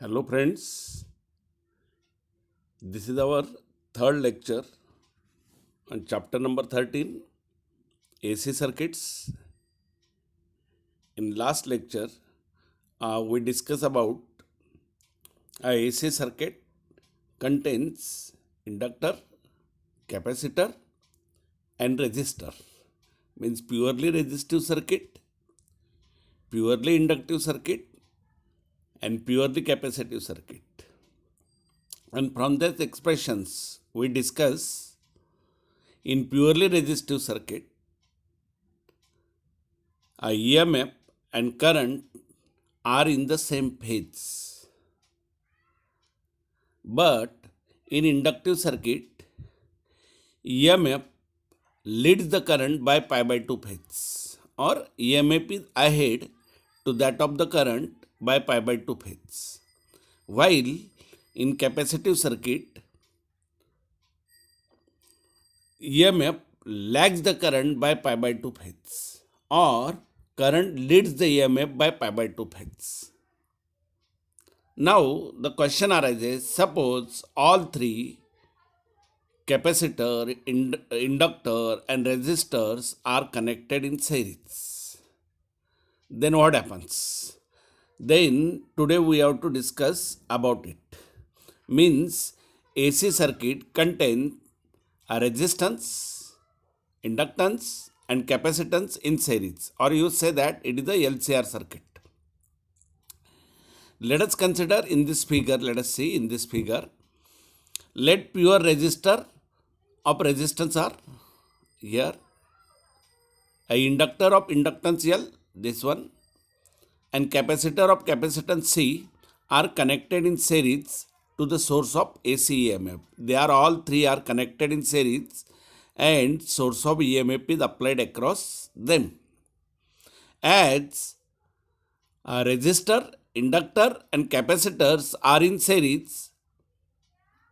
Hello, friends. This is our third lecture on chapter number 13 AC circuits. In last lecture, we discussed about a AC circuit contains inductor, capacitor, and resistor. Means purely resistive circuit, purely inductive circuit, and purely capacitive circuit. And from these expressions, we discuss in purely resistive circuit, a EMF and current are in the same phase. But in inductive circuit, EMF leads the current by pi by 2 phase, or EMF is ahead to that of the current by pi by 2 phase. While in capacitive circuit, EMF lags the current by pi by 2 phase, or current leads the EMF by pi by 2 phase. Now the question arises, suppose all three capacitor, inductor and resistors are connected in series. Then what happens? Then today we have to discuss about it. Means AC circuit contains a resistance, inductance and capacitance in series, or you say that it is a LCR circuit. Let us consider in this figure, let us see in this figure, let pure resistor of resistance are here, a inductor of inductance L, this one, and capacitor of capacitance C are connected in series to the source of AC EMF. They are all three are connected in series and source of EMF is applied across them. As a resistor, inductor and capacitors are in series,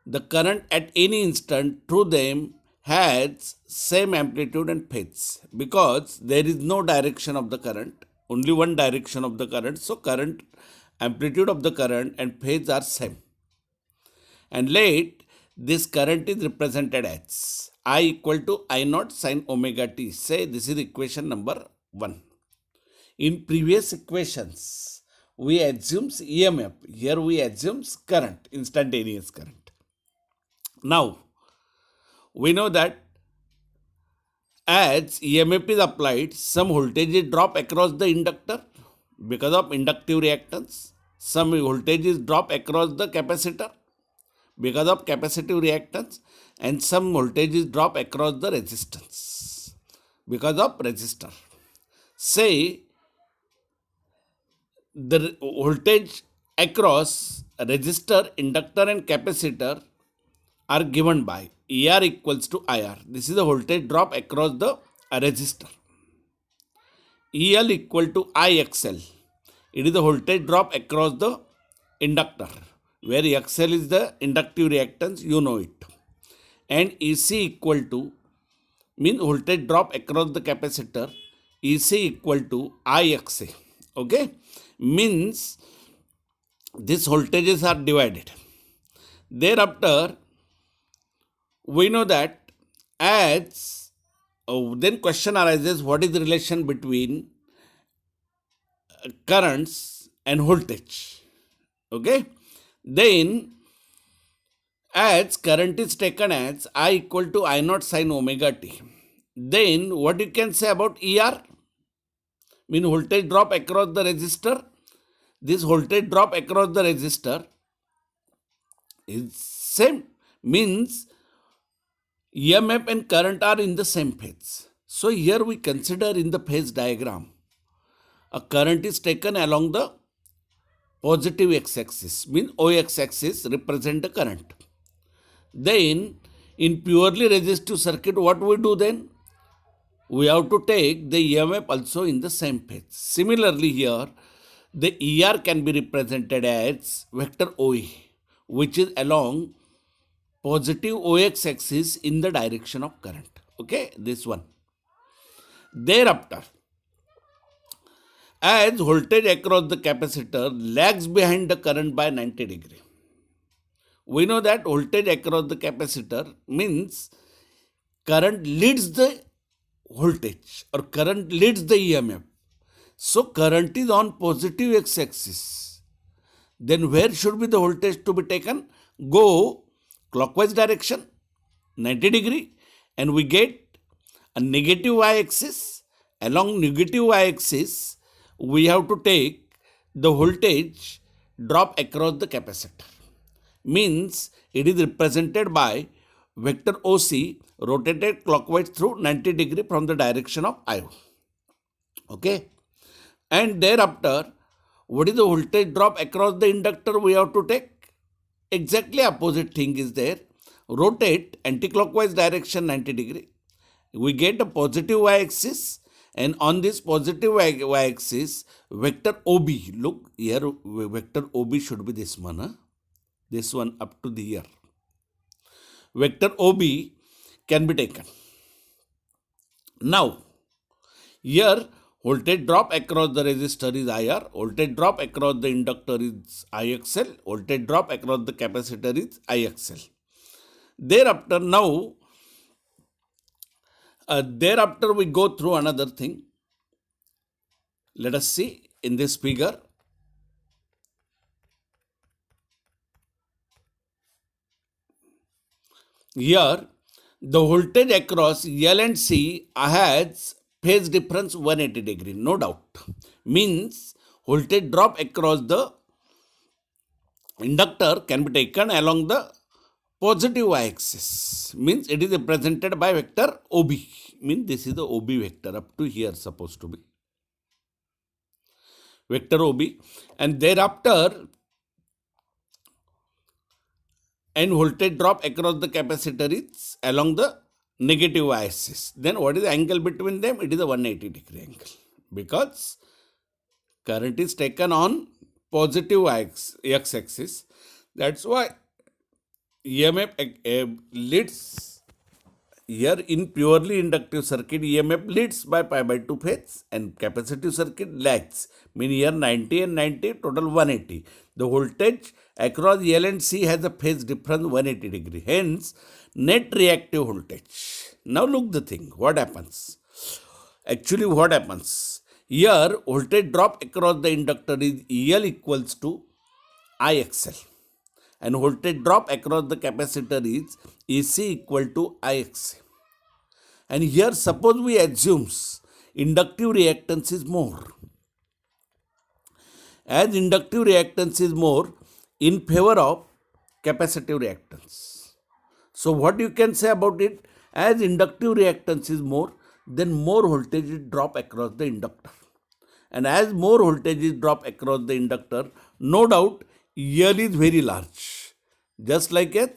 the current at any instant through them has same amplitude and phase, because there is no direction of the current, only one direction of the current. So current, amplitude of the current and phase are same. And let this current is represented as I equal to I naught sin omega t. Say this is equation number 1. In previous equations, we assumes EMF. Here we assumes current, instantaneous current. Now, we know that as EMF is applied, some voltage is drop across the inductor because of inductive reactance. Some voltage is drop across the capacitor because of capacitive reactance, and some voltage is drop across the resistance because of resistor. Say the voltage across resistor, inductor and capacitor are given by ER equals to IR. This is the voltage drop across the resistor. EL equal to IXL. It is the voltage drop across the inductor, where XL is the inductive reactance, you know it. And EC equal to, mean voltage drop across the capacitor, EC equal to IXA. Okay? Means these voltages are divided. Thereafter, we know that as then question arises, what is the relation between currents and voltage? Okay, then as current is taken as I equal to I naught sin omega t, then what you can say about ER? Mean voltage drop across the resistor. This voltage drop across the resistor is same, means EMF and current are in the same phase. So here we consider in the phase diagram, a current is taken along the positive x-axis, means OX-axis represent the current. Then in purely resistive circuit, what we do then? We have to take the EMF also in the same phase. Similarly here, the ER can be represented as vector OA, which is along positive OX axis in the direction of current. Okay, this one. Thereafter, as voltage across the capacitor lags behind the current by 90 degree. We know that voltage across the capacitor means current leads the voltage or current leads the EMF. So current is on positive x-axis. Then where should be the voltage to be taken? Go clockwise direction 90 degree and we get a negative y-axis. Along negative y-axis we have to take the voltage drop across the capacitor. Means it is represented by vector OC rotated clockwise through 90 degree from the direction of I. Okay. And thereafter, what is the voltage drop across the inductor we have to take? Exactly opposite thing is there. Rotate anti-clockwise direction 90 degree. We get a positive y-axis and on this positive y-axis, vector OB, look here, vector OB should be this one. This one up to the here. Vector OB can be taken. Now, here voltage drop across the resistor is IR, voltage drop across the inductor is IXL, voltage drop across the capacitor is IXL. Thereafter, thereafter we go through another thing. Let us see in this figure. Here, the voltage across L and C has phase difference 180 degree, no doubt. Means voltage drop across the inductor can be taken along the positive y-axis. Means it is represented by vector OB. Means this is the OB vector up to here supposed to be. Vector OB. And thereafter, and voltage drop across the capacitor is along the negative y-axis. Then what is the angle between them? It is a 180 degree angle. Because current is taken on positive x-axis. That's why EMF leads here in purely inductive circuit. EMF leads by pi by 2 phase and capacitive circuit lags. Mean here 90 and 90 total 180. The voltage across L and C has a phase difference 180 degree. Hence net reactive voltage. Now look the thing. What happens? Actually what happens? Here voltage drop across the inductor is EL equals to IXL. And voltage drop across the capacitor is EC equal to IXC. And here suppose we assumes inductive reactance is more. As inductive reactance is more in favor of capacitive reactance. So what you can say about it? As inductive reactance is more, then more voltage is drop across the inductor. And as more voltage is drop across the inductor, no doubt EL is very large. Just like as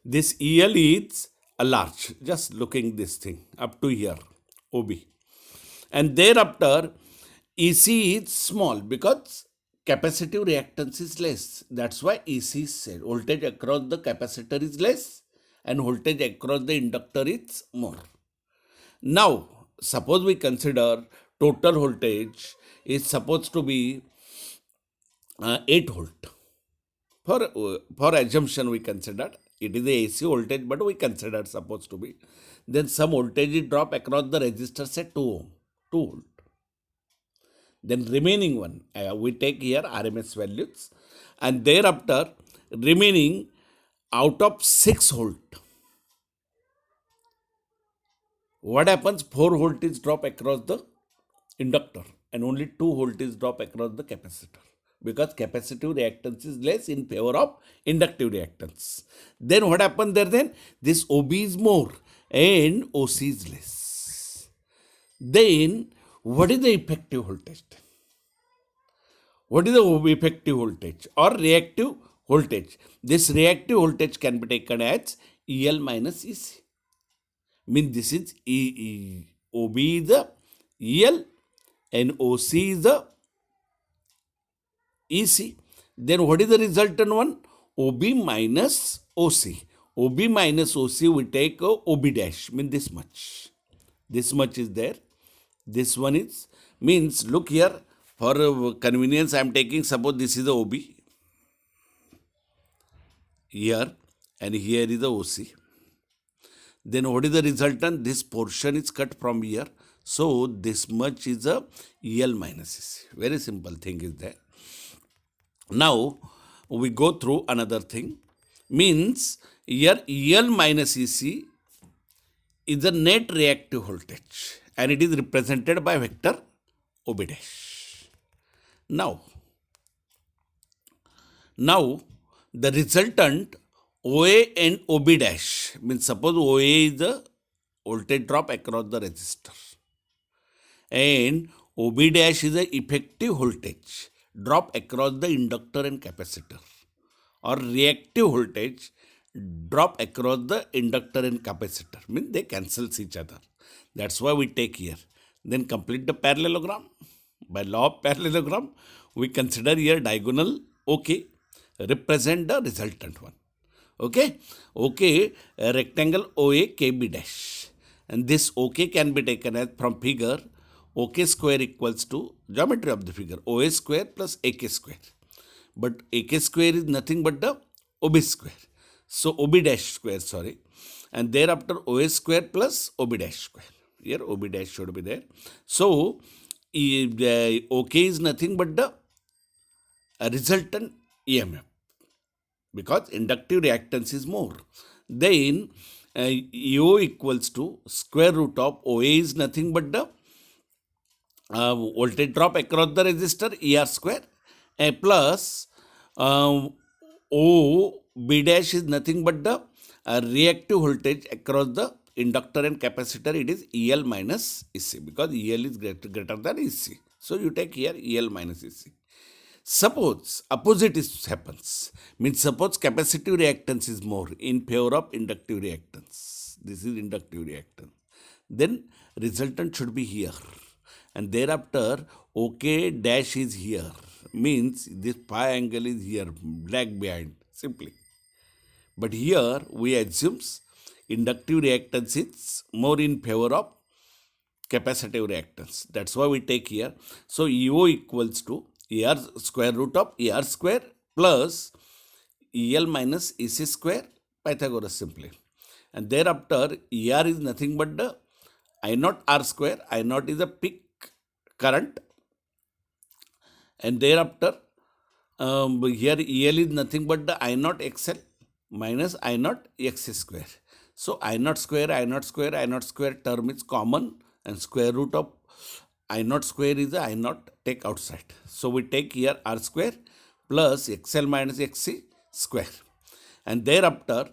this EL is a large, just looking this thing up to here, OB. And thereafter, EC is small because capacitive reactance is less. That's why EC is said. Voltage across the capacitor is less and voltage across the inductor is more. Now, suppose we consider total voltage is supposed to be 8 volt. For assumption we considered, it is the AC voltage, but we consider supposed to be. Then some voltage is drop across the resistor, say 2 ohm, 2 volt. Then remaining one, we take here RMS values. And thereafter, remaining out of 6 volt. What happens? 4 volt is drop across the inductor and only 2 volt is drop across the capacitor. Because capacitive reactance is less in favor of inductive reactance. Then what happens there then? This OB is more and OC is less. Then what is the effective voltage? What is the effective voltage or reactive voltage? This reactive voltage can be taken as EL minus EC. Means this is OB is the EL and OC is the EC. Then what is the resultant one? OB minus OC. OB minus OC, we take OB dash, mean this much. This much is there. This one is, means look here, for convenience I am taking, suppose this is the OB here and here is the OC. Then what is the resultant? This portion is cut from here. So this much is a EL minus EC. Very simple thing is there. Now we go through another thing. Means here EL minus EC is the net reactive voltage and it is represented by vector OB dash. Now the resultant OA and OB dash, means suppose OA is the voltage drop across the resistor and OB dash is the effective voltage drop across the inductor and capacitor, or reactive voltage drop across the inductor and capacitor, means they cancels each other. That's why we take here. Then complete the parallelogram. By law of parallelogram, we consider here diagonal OK represent the resultant one. Okay, a rectangle OA KB dash, and this OK can be taken as from figure OK square equals to geometry of the figure OA square plus AK square. But AK square is nothing but the OB square. So OB dash square, sorry. And thereafter OA square plus OB dash square. Here OB dash should be there. So OK is nothing but the resultant EMF, because inductive reactance is more. Then EO equals to square root of OA is nothing but the voltage drop across the resistor ER square, plus OB dash is nothing but the reactive voltage across the inductor and capacitor. It is EL minus EC, because EL is greater than EC. So you take here EL minus EC. Suppose opposite happens, means suppose capacitive reactance is more in favor of inductive reactance. This is inductive reactance. Then resultant should be here. And thereafter OK dash is here, means this phi angle is here, lag behind simply. But here we assume inductive reactance is more in favor of capacitive reactance. That's why we take here. So EO equals to ER square root of ER square plus EL minus EC square, Pythagoras simply. And thereafter ER is nothing but the I naught R square. I naught is a peak current, and thereafter here EL is nothing but the I naught XL minus I naught X square. So I naught square term is common, and square root of I naught square is the I naught take outside. So we take here R square plus XL minus XC square, and thereafter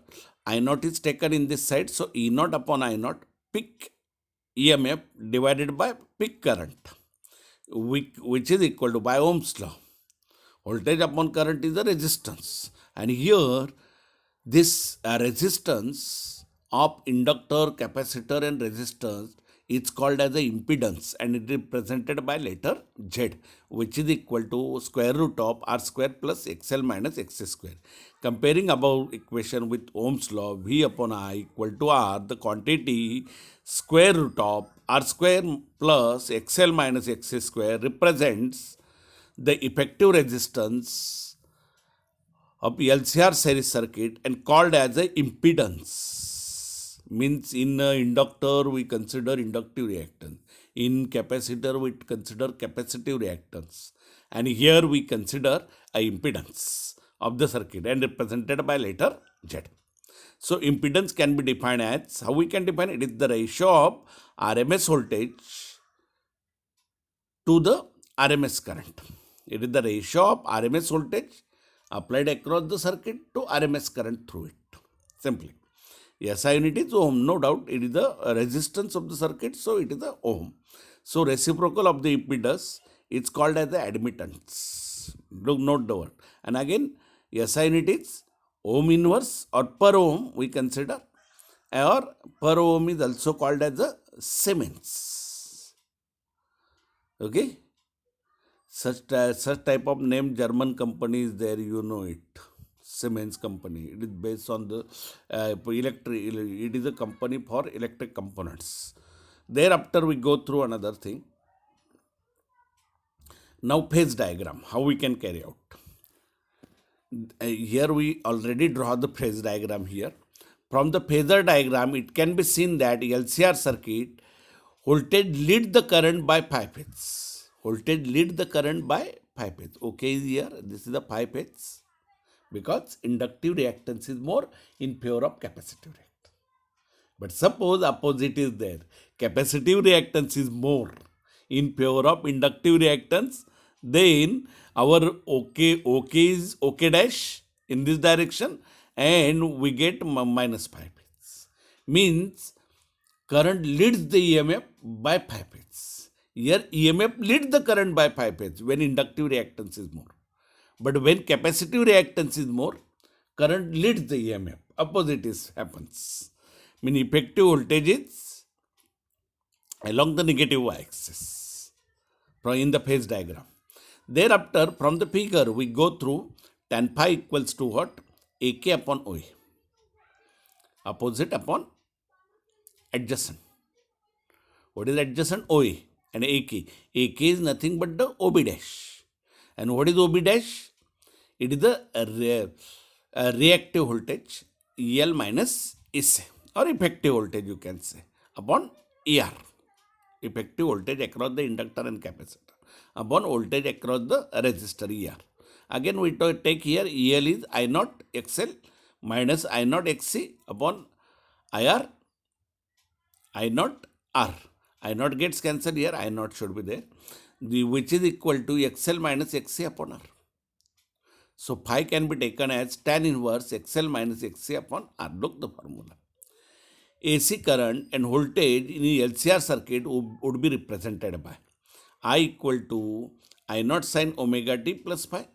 I naught is taken in this side. So E naught upon I naught peak EMF divided by peak current, which is equal to, by Ohm's law, voltage upon current is the resistance. And here this resistance of inductor, capacitor and resistance is called as the impedance, and it is represented by letter Z, which is equal to square root of R square plus XL minus X square. Comparing above equation with Ohm's law, V upon I equal to R, the quantity square root of R square plus XL minus X square represents the effective resistance of LCR series circuit and called as a impedance. Means in inductor we consider inductive reactance, in capacitor we consider capacitive reactance, and here we consider a impedance of the circuit and represented by letter Z. So impedance can be defined as, how we can define it? It is the ratio of RMS voltage to the RMS current. It is the ratio of RMS voltage applied across the circuit to RMS current through it. Simply. SI unit is ohm, no doubt. It is the resistance of the circuit, so it is the ohm. So reciprocal of the impedance is called as the admittance. Look, note the word. And again, SI unit is ohm inverse or per ohm we consider, or per ohm is also called as the Siemens. Okay. Such type of name German company is there, you know it. Siemens company. It is based on the electric. It is a company for electric components. Thereafter, we go through another thing. Now, phase diagram. How we can carry out? Here we already draw the phase diagram here. From the phasor diagram, it can be seen that LCR circuit voltage lead the current by 5 phase. Voltage lead the current by 5 phase. Okay is here. This is the 5 phase because inductive reactance is more in favor of capacitive reactance. But suppose opposite is there. Capacitive reactance is more in favor of inductive reactance. Then our OK is OK dash in this direction and we get minus 5 phase. Means current leads the EMF by 5 phase. Here EMF leads the current by 5 phase when inductive reactance is more. But when capacitive reactance is more, current leads the EMF. Opposite is happens. Mean effective voltage is along the negative y-axis in the phase diagram. Thereafter, from the figure, we go through tan phi equals to what? AK upon OA. Opposite upon adjacent. What is adjacent? OA and AK. AK is nothing but the OB dash. And what is OB dash? It is the reactive voltage EL minus SA or effective voltage you can say upon ER. Effective voltage across the inductor and capacitor upon voltage across the resistor ER. Again we take here EL is I naught XL minus I naught XC upon IR I naught R. I naught gets cancelled here, I naught should be there, which is equal to XL minus XC upon R. So phi can be taken as tan inverse XL minus XC upon R. Look the formula. AC current and voltage in the LCR circuit would be represented by I equal to I naught sin omega t plus phi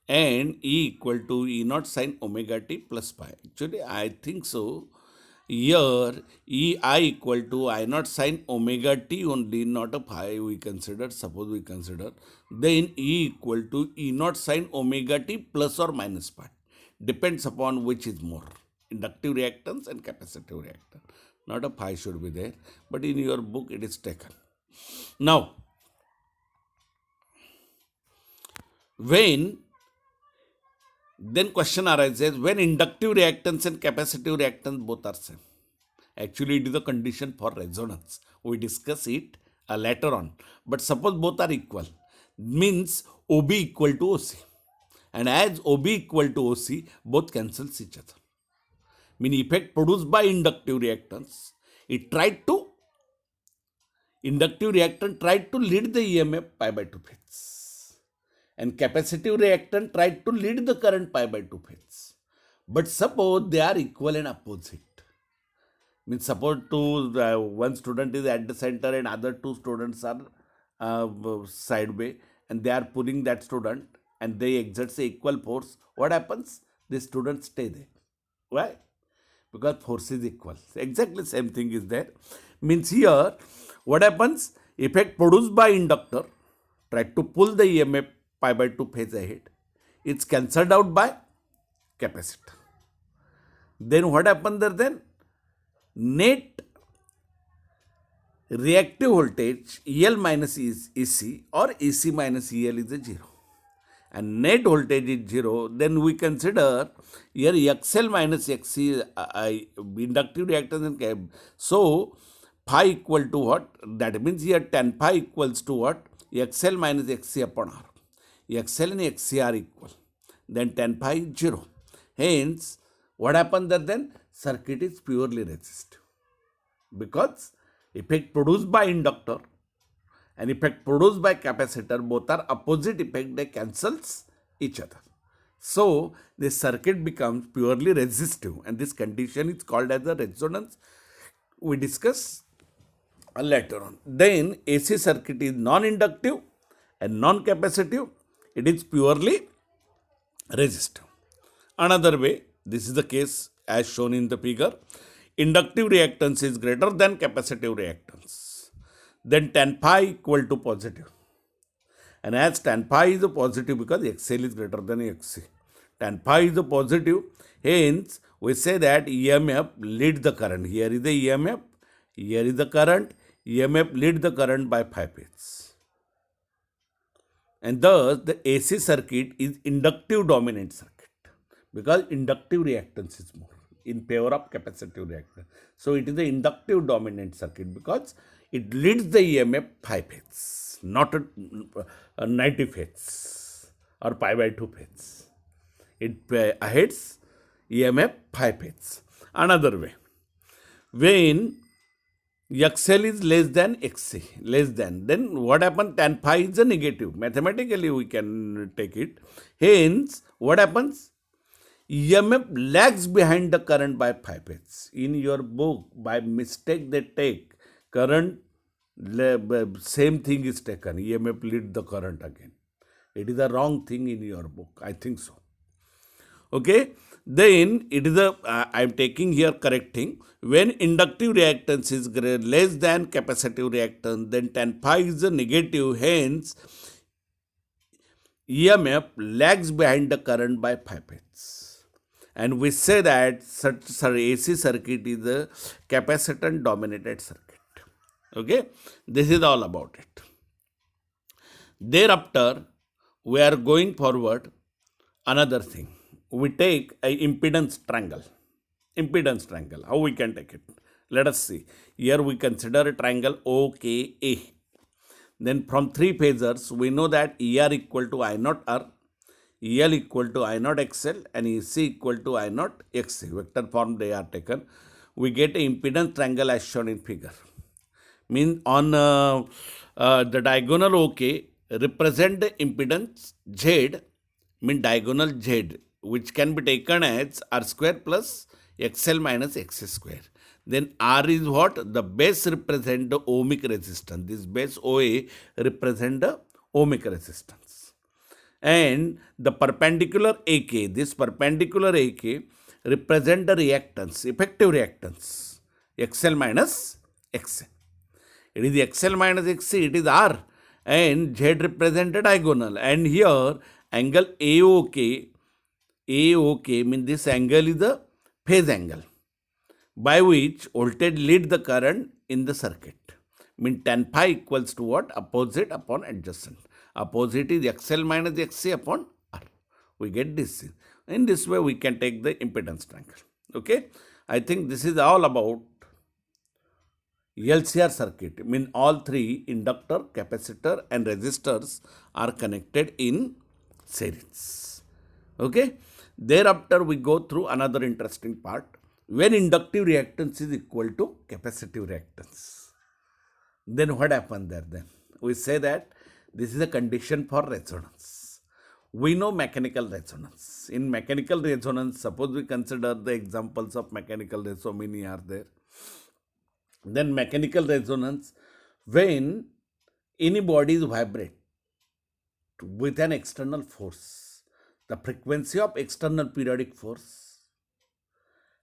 and E equal to E naught sin omega t plus phi. Actually, I think so. Here, I equal to I naught sin omega t only, not a phi we consider, suppose we consider. Then E equal to E naught sin omega t plus or minus phi. Depends upon which is more. Inductive reactance and capacitive reactance. Not a phi should be there, but in your book it is taken. Now, then question arises, when inductive reactance and capacitive reactance both are same. Actually, it is a condition for resonance. We discuss it later on. But suppose both are equal, means OB equal to OC. And as OB equal to OC, both cancels each other. Mean effect produced by inductive reactance, inductive reactant tried to lead the EMF pi by 2 phase. And capacitive reactant tried to lead the current pi by 2 phase. But suppose they are equal and opposite. Means suppose one student is at the center and other two students are sideway and they are pulling that student and they exert the equal force. What happens? The students stay there. Why? Because force is equal. Exactly same thing is there. Means here, what happens? Effect produced by inductor tried to pull the EMF pi by 2 phase ahead. It's cancelled out by capacitor. Then what happens there then? Net reactive voltage EL minus EC or EC minus EL is a 0. And net voltage is 0, then we consider here XL minus XC inductive reactance and so phi equal to what? That means here tan phi equals to what? XL minus XC upon R. XL and XC are equal. Then tan phi is 0. Hence, what happens there then? Circuit is purely resistive. Because effect produced by inductor and effect produced by capacitor, both are opposite effect, they cancels each other. So, the circuit becomes purely resistive and this condition is called as a resonance. We discuss later on. Then AC circuit is non-inductive and non-capacitive. It is purely resistive. Another way, this is the case as shown in the figure. Inductive reactance is greater than capacitive reactance. Then tan phi equal to positive. And as tan phi is a positive because XL is greater than XC. tan phi is a positive. Hence, we say that EMF leads the current. Here is the EMF, here is the current. EMF leads the current by 5 phases. And thus, the AC circuit is inductive dominant circuit because inductive reactance is more in favor of capacitive reactance. So, it is the inductive dominant circuit because it leads the EMF 5 phases, not 90 phases or pi by 2 phases. It heads EMF 5 phases. Another way, when XL is less than XC, then what happens? Tan phi is a negative. Mathematically, we can take it. Hence, what happens? EMF lags behind the current by 5 phases. In your book, by mistake, they take current, same thing is taken. EMF lead the current again. It is a wrong thing in your book. I think so. Okay, then it is I am taking here correcting. When inductive reactance is less than capacitive reactance, then tan phi is a negative. Hence, EMF lags behind the current by 5 phases. And we say that AC circuit is a capacitance dominated circuit. Okay, this is all about it. Thereafter, we are going forward another thing. We take a impedance triangle. How we can take it? Let us see. Here we consider a triangle OKA. Then from three phasors, we know that ER equal to I naught R, EL equal to I naught XL, and EC equal to I naught XC. Vector form they are taken. We get a impedance triangle as shown in figure. Means on the diagonal OK represent the impedance Z, mean diagonal Z, which can be taken as R square plus XL minus X square. Then R is what? The base represent the ohmic resistance. This base OA represent the ohmic resistance. And the perpendicular AK, this perpendicular AK represent the reactance, effective reactance, XL minus XC. It is XL minus XC, it is R, and Z represent the diagonal. And here angle AOK means this angle is the phase angle by which voltage lead the current in the circuit. Mean tan phi equals to what? Opposite upon adjacent. Opposite is XL minus XC upon R. We get this. In this way, we can take the impedance triangle. Okay. I think this is all about LCR circuit. Mean all three inductor, capacitor and resistors are connected in series. Okay. Thereafter, we go through another interesting part. When inductive reactance is equal to capacitive reactance, then what happens there then? We say that this is a condition for resonance. We know mechanical resonance. In mechanical resonance, suppose we consider the examples of mechanical resonance, so many are there. Then mechanical resonance, when any body is vibrate with an external force, the frequency of external periodic force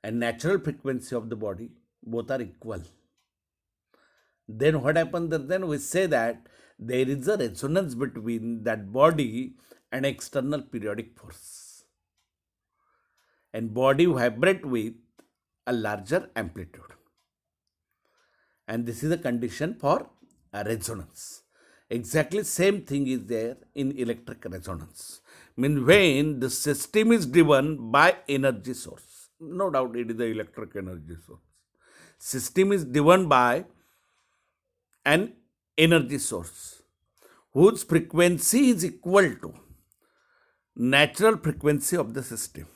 and natural frequency of the body both are equal. Then what happens? Then we say that there is a resonance between that body and external periodic force. And body vibrate with a larger amplitude. And this is a condition for a resonance. Exactly same thing is there in electric resonance. Means when the system is driven by energy source. No doubt it is the electric energy source. System is driven by an energy source whose frequency is equal to natural frequency of the system.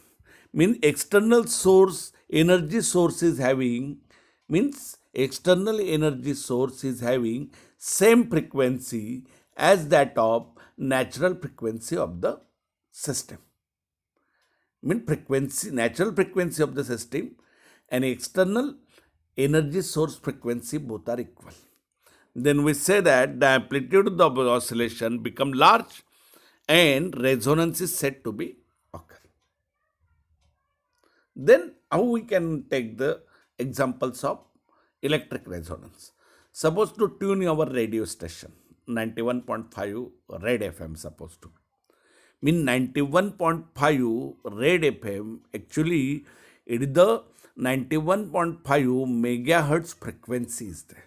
Means external source, energy source is having, means external energy source is having same frequency as that of natural frequency of the system. Mean frequency, natural frequency of the system and external energy source frequency both are equal. Then we say that the amplitude of the oscillation become large and resonance is said to be occur. Then how we can take the examples of electric resonance? Suppose to tune our radio station, 91.5 Red FM supposed to. mean 91.5 red FM. Actually, it is the 91.5 megahertz frequency is there.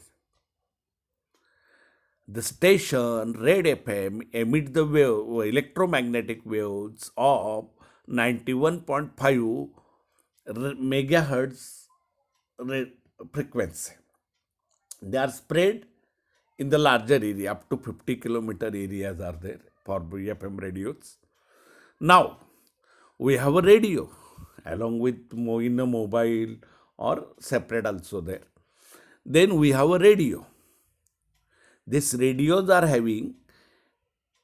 The station red FM emits the electromagnetic waves of 91.5 megahertz frequency. They are spread in the larger area, up to 50-kilometer areas are there for FM radios. Now, we have a radio along with in a mobile or separate also there. Then we have a radio. These radios are having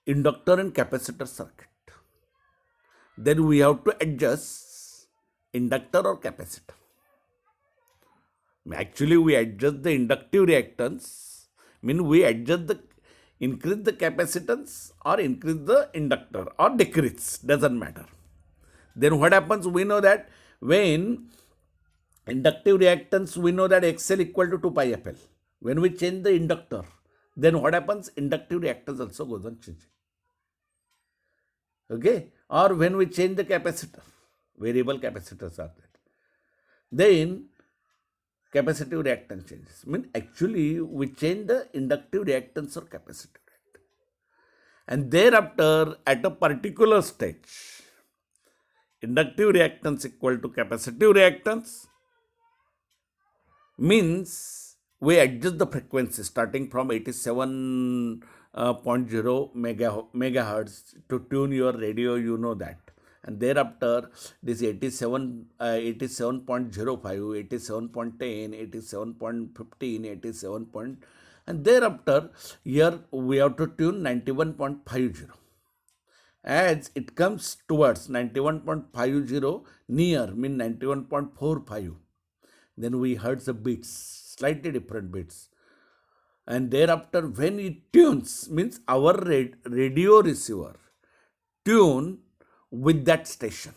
inductor and capacitor circuit. Then we have to adjust inductor or capacitor. Actually, we adjust the inductive reactance, mean we adjust the increase the capacitance or increase the inductor or decrease, doesn't matter. Then what happens? We know that when inductive reactance, we know that XL equal to 2 pi FL. When we change the inductor, then what happens? Inductive reactance also goes on changing. Okay? Or when we change the capacitor, variable capacitors are there. Then capacitive reactance changes. Actually, we change the inductive reactance or capacitive reactance. And thereafter, at a particular stage, inductive reactance equal to capacitive reactance means we adjust the frequency starting from 87.0 megahertz to tune your radio, you know that. And thereafter, this 87.05, 87.10, 87.15, 87. And thereafter, here we have to tune 91.50. As it comes towards 91.50 near, mean 91.45, then we heard the beats, slightly different beats. And thereafter, when it tunes, means our radio receiver tune with that station,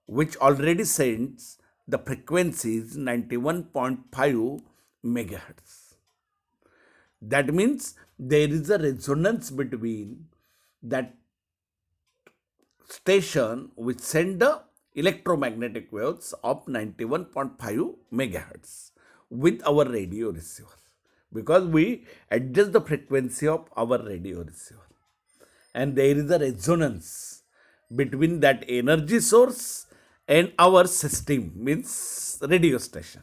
which already sends the frequencies 91.5 megahertz. That means there is a resonance between that station which send the electromagnetic waves of 91.5 megahertz with our radio receiver, because we adjust the frequency of our radio receiver, and there is a resonance between that energy source and our system, means radio station.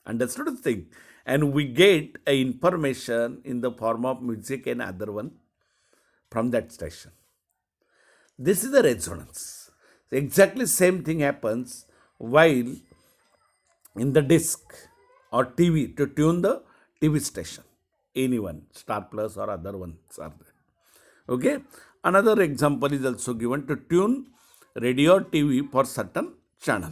Understood the thing? And we get a information in the form of music and other one from that station. This is the resonance. Exactly same thing happens while in the disc or TV to tune the TV station. Anyone, Star Plus or other ones are there. Okay. Another example is also given to tune radio or TV for certain channel.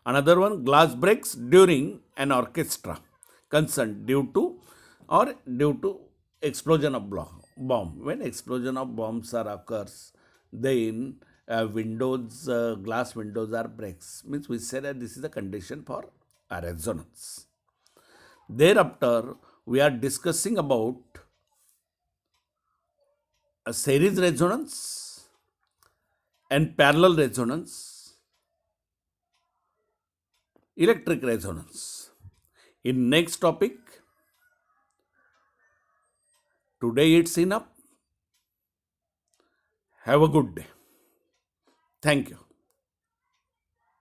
Another one, glass breaks during an orchestra concert due to explosion of bomb. When explosion of bombs occurs, then glass windows are breaks. Means we say that this is a condition for a resonance. Thereafter, we are discussing about a series resonance and parallel resonance, electric resonance. In next topic, today it's enough. Have a good day. Thank you.